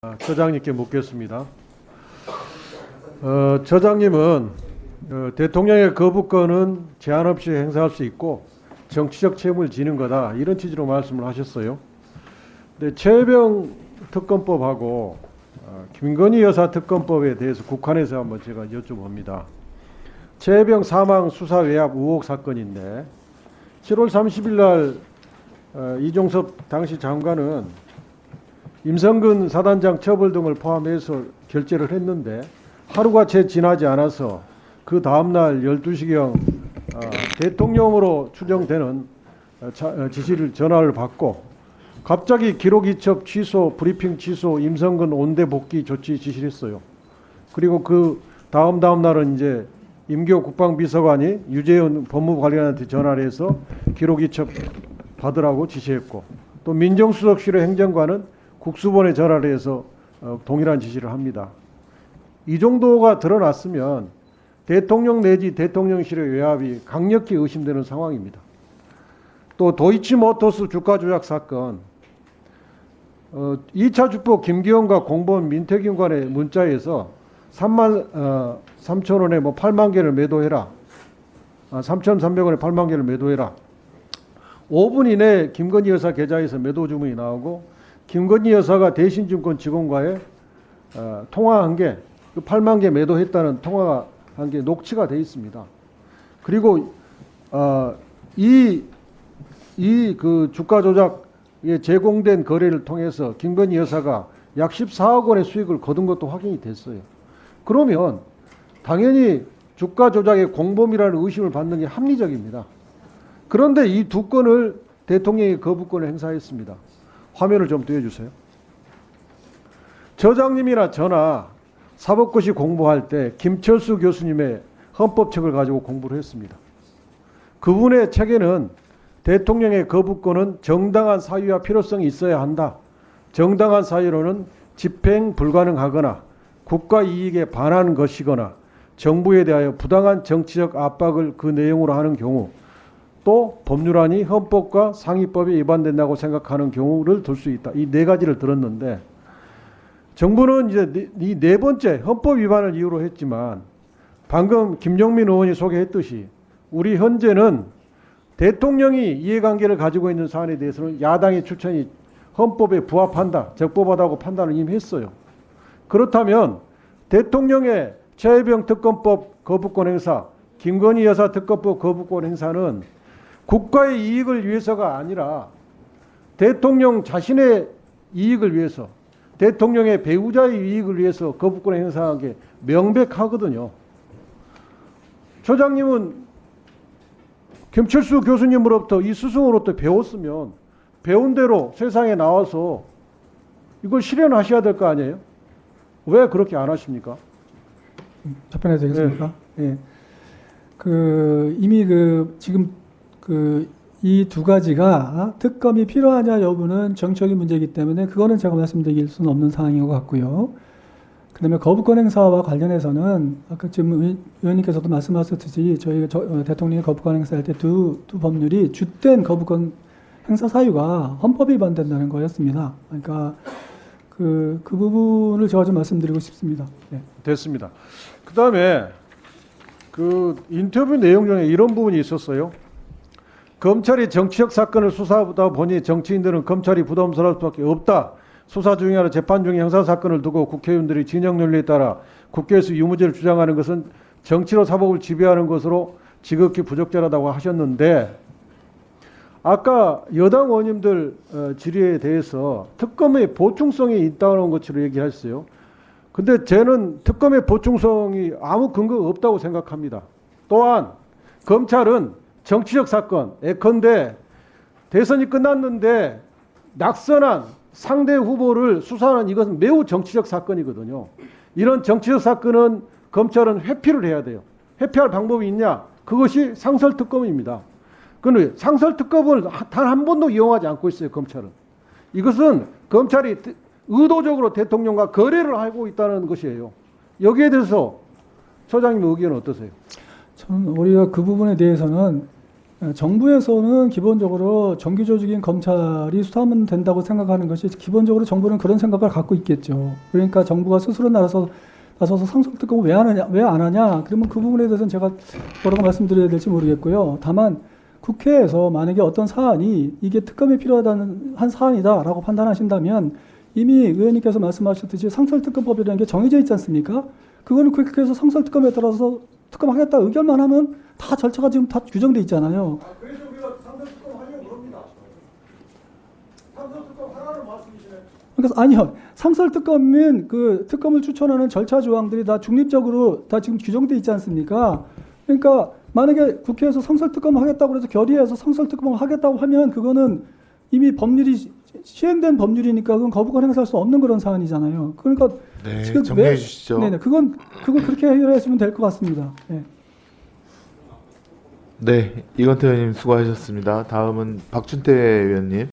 처장님께 묻겠습니다. 처장님은 대통령의 거부권은 제한 없이 행사할 수 있고 정치적 책임을 지는 거다, 이런 취지로 말씀을 하셨어요. 근데 최혜병 특검법하고 김건희 여사 특검법에 대해서 국한에서 한번 제가 여쭤봅니다. 최혜병 사망 수사 외압 의혹 사건인데 7월 30일 날 이종섭 당시 장관은 임성근 사단장 처벌 등을 포함해서 결재를 했는데 하루가 채 지나지 않아서 그 다음날 12시경 대통령으로 추정되는 지시를 전화를 받고 갑자기 기록 이첩 취소, 브리핑 취소, 임성근 온대 복귀 조치 지시를 했어요. 그리고 그 다음 날은 이제 임교 국방비서관이 유재현 법무관리관한테 전화를 해서 기록 이첩 받으라고 지시했고, 또 민정수석실의 행정관은 국수본에 전화를 해서 동일한 지시를 합니다. 이 정도가 드러났으면 대통령 내지 대통령실의 외압이 강력히 의심되는 상황입니다. 또 도이치모터스 주가 조작 사건, 2차 주포 김기현과 공무원 민태균 간의 문자에서 3만 3천 원에 8만 개를 매도해라, 3,300원에 8만 개를 매도해라. 5분 이내에 김건희 여사 계좌에서 매도 주문이 나오고 김건희 여사가 대신증권 직원과의 통화한 게 그 8만 개 매도했다는 통화가 한 게 녹취가 되어 있습니다. 그리고 그 주가 조작에 제공된 거래를 통해서 김건희 여사가 약 14억 원의 수익을 거둔 것도 확인이 됐어요. 그러면 당연히 주가 조작의 공범이라는 의심을 받는 게 합리적입니다. 그런데 이 두 건을 대통령이 거부권을 행사했습니다. 화면을 좀 띄워주세요. 처장님이나 저나 사법고시 공부할 때 김철수 교수님의 헌법책을 가지고 공부를 했습니다. 그분의 책에는 대통령의 거부권은 정당한 사유와 필요성이 있어야 한다. 정당한 사유로는 집행 불가능하거나 국가 이익에 반하는 것이거나 정부에 대하여 부당한 정치적 압박을 그 내용으로 하는 경우, 또 법률안이 헌법과 상위법에 위반된다고 생각하는 경우를 들 수 있다. 이 네 가지를 들었는데, 정부는 이제 이 네 번째 헌법 위반을 이유로 했지만 방금 김종민 의원이 소개했듯이 우리 현재는 대통령이 이해관계를 가지고 있는 사안에 대해서는 야당의 추천이 헌법에 부합한다, 적법하다고 판단을 이미 했어요. 그렇다면 대통령의 최혜병 특검법 거부권 행사, 김건희 여사 특검법 거부권 행사는 국가의 이익을 위해서가 아니라 대통령 자신의 이익을 위해서, 대통령의 배우자의 이익을 위해서 거부권 행사한 게 명백하거든요. 처장님은 김철수 교수님으로부터, 이 스승으로부터 배웠으면 배운 대로 세상에 나와서 이걸 실현하셔야 될 거 아니에요? 왜 그렇게 안 하십니까? 답변해도 되겠습니까? 네. 이미 지금 이 두 가지가 특검이 필요하냐 여부는 정적인 문제이기 때문에 그거는 제가 말씀드릴 수는 없는 상황인 것 같고요. 그다음에 거부권 행사와 관련해서는 아까 지금 의원님께서도 말씀하셨듯이 저희가 대통령이 거부권 행사할 때 두 법률이 주된 거부권 행사 사유가 헌법 위반된다는 거였습니다. 그러니까 그 부분을 제가 좀 말씀드리고 싶습니다. 네. 됐습니다. 그다음에 그 인터뷰 내용 중에 이런 부분이 있었어요. 검찰이 정치적 사건을 수사하다 보니 정치인들은 검찰이 부담스러울 수밖에 없다. 수사 중이나 재판 중에 형사사건을 두고 국회의원들이 진영 논리에 따라 국회에서 유무죄를 주장하는 것은 정치로 사법을 지배하는 것으로 지극히 부적절하다고 하셨는데, 아까 여당 의원님들 질의에 대해서 특검의 보충성이 있다는 것으로 얘기했어요. 근데 저는 특검의 보충성이 아무 근거가 없다고 생각합니다. 또한 검찰은 정치적 사건, 예컨대 대선이 끝났는데 낙선한 상대 후보를 수사하는, 이것은 매우 정치적 사건이거든요. 이런 정치적 사건은 검찰은 회피를 해야 돼요. 회피할 방법이 있냐? 그것이 상설특검입니다. 그런데 상설특검을 단 한 번도 이용하지 않고 있어요, 검찰은. 이것은 검찰이 의도적으로 대통령과 거래를 하고 있다는 것이에요. 여기에 대해서 처장님 의견은 어떠세요? 저는 우리가 그 부분에 대해서는 정부에서는 기본적으로 정규조직인 검찰이 수사하면 된다고 생각하는 것이 기본적으로 정부는 그런 생각을 갖고 있겠죠. 그러니까 정부가 스스로 나서서 상설특검을 왜 안 하냐? 그러면 그 부분에 대해서는 제가 뭐라고 말씀드려야 될지 모르겠고요. 다만 국회에서 만약에 어떤 사안이 이게 특검이 필요하다는 한 사안이다라고 판단하신다면 이미 의원님께서 말씀하셨듯이 상설특검법이라는 게 정해져 있지 않습니까? 그거는 국회에서 상설특검에 따라서 특검하겠다 의견만 하면 다 절차가 지금 다 규정돼 있잖아요. 그래서 우리가 상설특검 하려고 그럽니다. 상설특검 하라는 말씀이시네. 그러니까 아니요. 상설특검은 그 특검을 추천하는 절차 조항들이 다 중립적으로 다 지금 규정돼 있지 않습니까? 그러니까 만약에 국회에서 상설특검 하겠다고 해서 결의해서 상설특검 하겠다고 하면 그거는 이미 법률이 시행된 법률이니까 그건 거부권 행사할 수 없는 그런 사안이잖아요. 그러니까 네, 지금 정리해 주시죠. 네네 그건 그렇게 해결했으면 될 것 같습니다. 네. 네, 이건태 의원님 수고하셨습니다. 다음은 박준태 의원님.